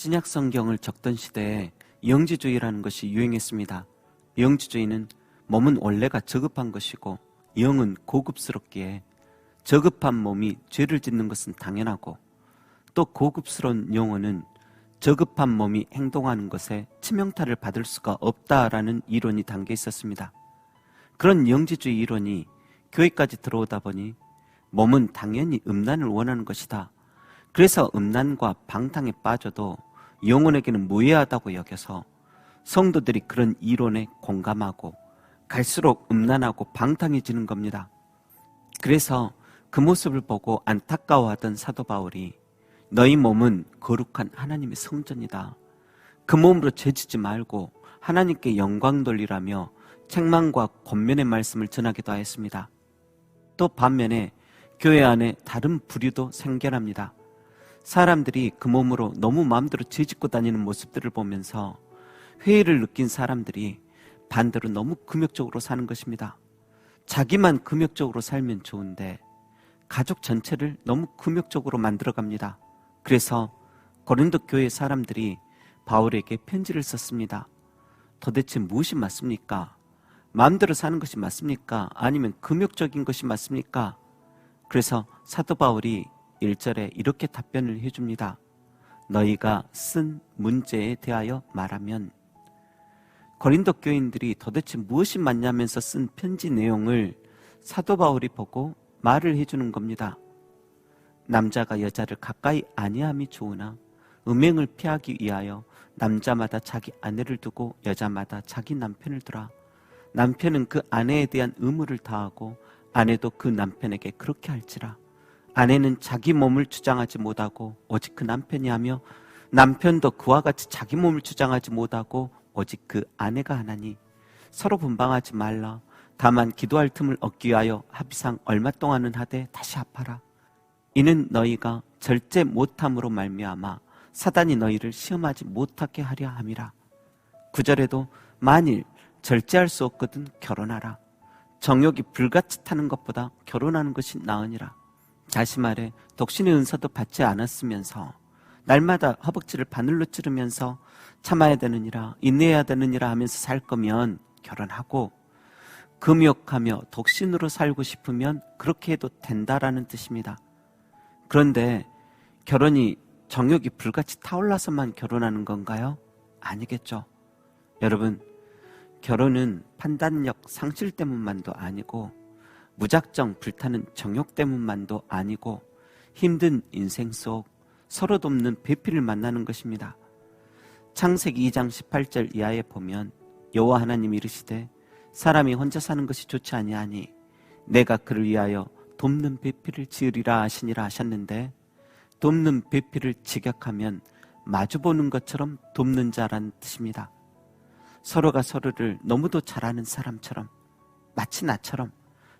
신약 성경을 적던 시대에 영지주의라는 것이 유행했습니다. 영지주의는 몸은 원래가 저급한 것이고 영은 고급스럽기에 저급한 몸이 죄를 짓는 것은 당연하고 또 고급스러운 영혼은 저급한 몸이 행동하는 것에 치명타를 받을 수가 없다라는 이론이 담겨 있었습니다. 그런 영지주의 이론이 교회까지 들어오다 보니 몸은 당연히 음란을 원하는 것이다. 그래서 음란과 방탕에 빠져도 영혼에게는 무해하다고 여겨서 성도들이 그런 이론에 공감하고 갈수록 음란하고 방탕해지는 겁니다. 그래서 그 모습을 보고 안타까워하던 사도 바울이 너희 몸은 거룩한 하나님의 성전이다. 그 몸으로 죄짓지 말고 하나님께 영광 돌리라며 책망과 권면의 말씀을 전하기도 하였습니다. 또 반면에 교회 안에 다른 부류도 생겨납니다. 사람들이 그 몸으로 너무 마음대로 죄짓고 다니는 모습들을 보면서 회의를 느낀 사람들이 반대로 너무 금욕적으로 사는 것입니다. 자기만 금욕적으로 살면 좋은데 가족 전체를 너무 금욕적으로 만들어갑니다. 그래서 고린도 교회 사람들이 바울에게 편지를 썼습니다. 도대체 무엇이 맞습니까? 마음대로 사는 것이 맞습니까? 아니면 금욕적인 것이 맞습니까? 그래서 사도 바울이 1절에 이렇게 답변을 해줍니다. 너희가 쓴 문제에 대하여 말하면, 고린도 교인들이 도대체 무엇이 맞냐면서 쓴 편지 내용을 사도 바울이 보고 말을 해주는 겁니다. 남자가 여자를 가까이 아니함이 좋으나 음행을 피하기 위하여 남자마다 자기 아내를 두고 여자마다 자기 남편을 두라. 남편은 그 아내에 대한 의무를 다하고 아내도 그 남편에게 그렇게 할지라. 아내는 자기 몸을 주장하지 못하고 오직 그 남편이 하며 남편도 그와 같이 자기 몸을 주장하지 못하고 오직 그 아내가 하나니 서로 분방하지 말라. 다만 기도할 틈을 얻기 위하여 합의상 얼마 동안은 하되 다시 합하라. 이는 너희가 절제 못함으로 말미암아 사단이 너희를 시험하지 못하게 하려 함이라. 9절에도 만일 절제할 수 없거든 결혼하라. 정욕이 불같이 타는 것보다 결혼하는 것이 나으니라. 다시 말해 독신의 은사도 받지 않았으면서 날마다 허벅지를 바늘로 찌르면서 참아야 되느니라 인내해야 되느니라 하면서 살 거면 결혼하고, 금욕하며 독신으로 살고 싶으면 그렇게 해도 된다라는 뜻입니다. 그런데 결혼이 정욕이 불같이 타올라서만 결혼하는 건가요? 아니겠죠. 여러분, 결혼은 판단력 상실 때문만도 아니고 무작정 불타는 정욕 때문만도 아니고 힘든 인생 속 서로 돕는 배필을 만나는 것입니다. 창세기 2장 18절 이하에 보면 여호와 하나님이 이르시되 사람이 혼자 사는 것이 좋지 아니하니 내가 그를 위하여 돕는 배필을 지으리라 하시니라 하셨는데, 돕는 배필을 직역하면 마주보는 것처럼 돕는 자라는 뜻입니다. 서로가 서로를 너무도 잘 아는 사람처럼, 마치 나처럼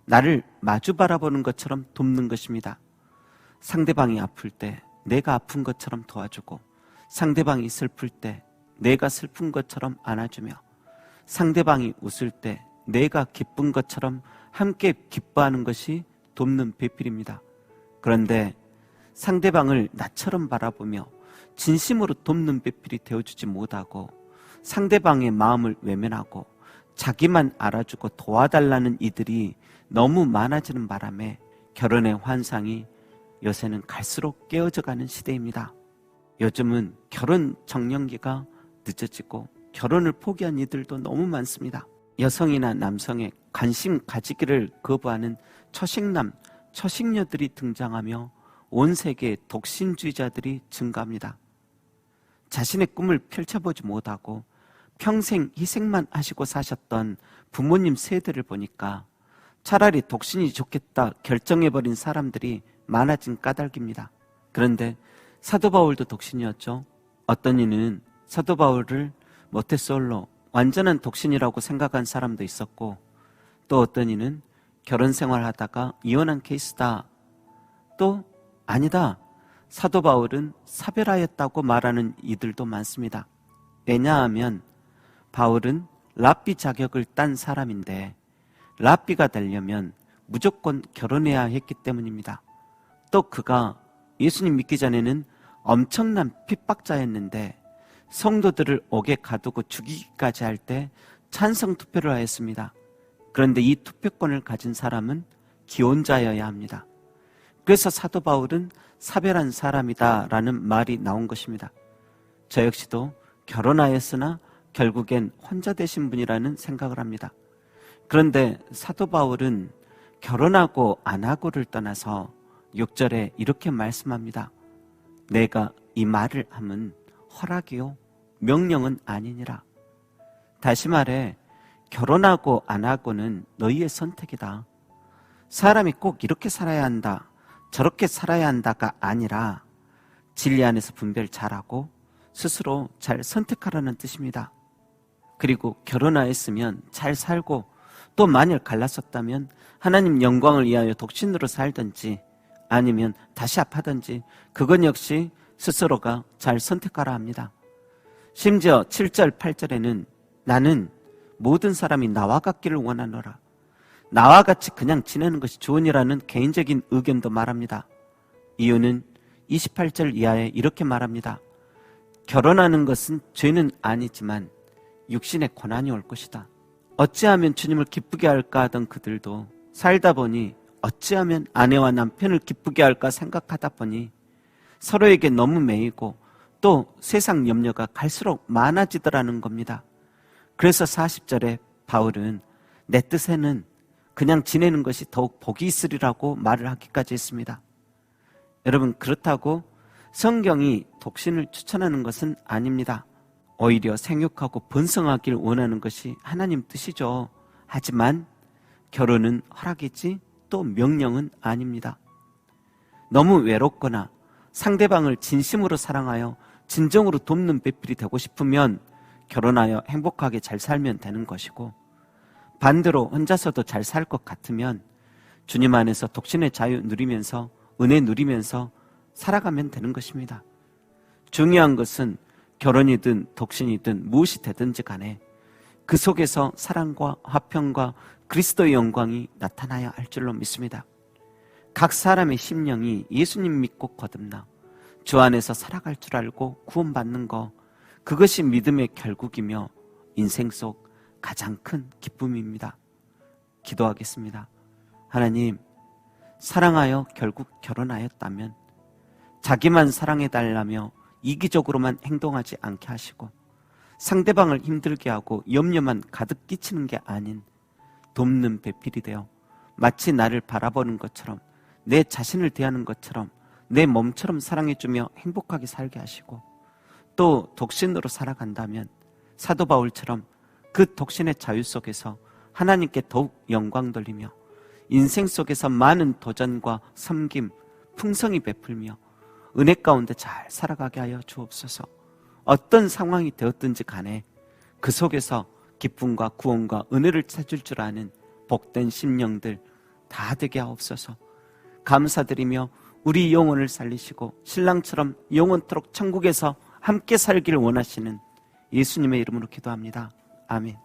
나를 마주 바라보는 것처럼 돕는 것입니다. 상대방이 아플 때 내가 아픈 것처럼 도와주고, 상대방이 슬플 때 내가 슬픈 것처럼 안아주며, 상대방이 웃을 때 내가 기쁜 것처럼 함께 기뻐하는 것이 돕는 배필입니다. 그런데 상대방을 나처럼 바라보며 진심으로 돕는 배필이 되어주지 못하고 상대방의 마음을 외면하고 자기만 알아주고 도와달라는 이들이 너무 많아지는 바람에 결혼의 환상이 요새는 갈수록 깨어져가는 시대입니다. 요즘은 결혼 적령기가 늦어지고 결혼을 포기한 이들도 너무 많습니다. 여성이나 남성의 관심 가지기를 거부하는 처식남, 처식녀들이 등장하며 온 세계에 독신주의자들이 증가합니다. 자신의 꿈을 펼쳐보지 못하고 평생 희생만 하시고 사셨던 부모님 세대를 보니까 차라리 독신이 좋겠다 결정해버린 사람들이 많아진 까닭입니다. 그런데 사도 바울도 독신이었죠. 어떤 이는 사도 바울을 모태솔로 완전한 독신이라고 생각한 사람도 있었고, 또 어떤 이는 결혼 생활하다가 이혼한 케이스다, 또 아니다, 사도 바울은 사별하였다고 말하는 이들도 많습니다. 왜냐하면 바울은 랍비 자격을 딴 사람인데 랍비가 되려면 무조건 결혼해야 했기 때문입니다. 또 그가 예수님 믿기 전에는 엄청난 핍박자였는데 성도들을 옥에 가두고 죽이기까지 할 때 찬성 투표를 하였습니다. 그런데 이 투표권을 가진 사람은 기혼자여야 합니다. 그래서 사도 바울은 사별한 사람이다라는 말이 나온 것입니다. 저 역시도 결혼하였으나 결국엔 혼자 되신 분이라는 생각을 합니다. 그런데 사도 바울은 결혼하고 안 하고를 떠나서 6절에 이렇게 말씀합니다. 내가 이 말을 함은 허락이요 명령은 아니니라. 다시 말해 결혼하고 안 하고는 너희의 선택이다. 사람이 꼭 이렇게 살아야 한다, 저렇게 살아야 한다가 아니라 진리 안에서 분별 잘하고 스스로 잘 선택하라는 뜻입니다. 그리고 결혼하였으면 잘 살고 또 만일 갈랐었다면 하나님 영광을 위하여 독신으로 살든지 아니면 다시 합하든지 그건 역시 스스로가 잘 선택하라 합니다. 심지어 7절 8절에는 나는 모든 사람이 나와 같기를 원하노라. 나와 같이 그냥 지내는 것이 좋으니라는 개인적인 의견도 말합니다. 이유는 28절 이하에 이렇게 말합니다. 결혼하는 것은 죄는 아니지만 육신의 고난이 올 것이다. 어찌하면 주님을 기쁘게 할까 하던 그들도 살다 보니 어찌하면 아내와 남편을 기쁘게 할까 생각하다 보니 서로에게 너무 매이고 또 세상 염려가 갈수록 많아지더라는 겁니다. 그래서 40절에 바울은 내 뜻에는 그냥 지내는 것이 더욱 복이 있으리라고 말을 하기까지 했습니다. 여러분, 그렇다고 성경이 독신을 추천하는 것은 아닙니다. 오히려 생육하고 번성하길 원하는 것이 하나님 뜻이죠. 하지만 결혼은 허락이지 또 명령은 아닙니다. 너무 외롭거나 상대방을 진심으로 사랑하여 진정으로 돕는 배필이 되고 싶으면 결혼하여 행복하게 잘 살면 되는 것이고, 반대로 혼자서도 잘 살 것 같으면 주님 안에서 독신의 자유 누리면서 은혜 누리면서 살아가면 되는 것입니다. 중요한 것은 결혼이든 독신이든 무엇이 되든지 간에 그 속에서 사랑과 화평과 그리스도의 영광이 나타나야 할 줄로 믿습니다. 각 사람의 심령이 예수님 믿고 거듭나 주 안에서 살아갈 줄 알고 구원받는 거, 그것이 믿음의 결국이며 인생 속 가장 큰 기쁨입니다. 기도하겠습니다. 하나님, 사랑하여 결국 결혼하였다면 자기만 사랑해달라며 이기적으로만 행동하지 않게 하시고 상대방을 힘들게 하고 염려만 가득 끼치는 게 아닌 돕는 배필이 되어 마치 나를 바라보는 것처럼 내 자신을 대하는 것처럼 내 몸처럼 사랑해주며 행복하게 살게 하시고, 또 독신으로 살아간다면 사도 바울처럼 그 독신의 자유 속에서 하나님께 더욱 영광 돌리며 인생 속에서 많은 도전과 섬김, 풍성히 베풀며 은혜 가운데 잘 살아가게 하여 주옵소서. 어떤 상황이 되었든지 간에 그 속에서 기쁨과 구원과 은혜를 찾을 줄 아는 복된 심령들 다 되게 하옵소서. 감사드리며 우리 영혼을 살리시고 신랑처럼 영원토록 천국에서 함께 살기를 원하시는 예수님의 이름으로 기도합니다. 아멘.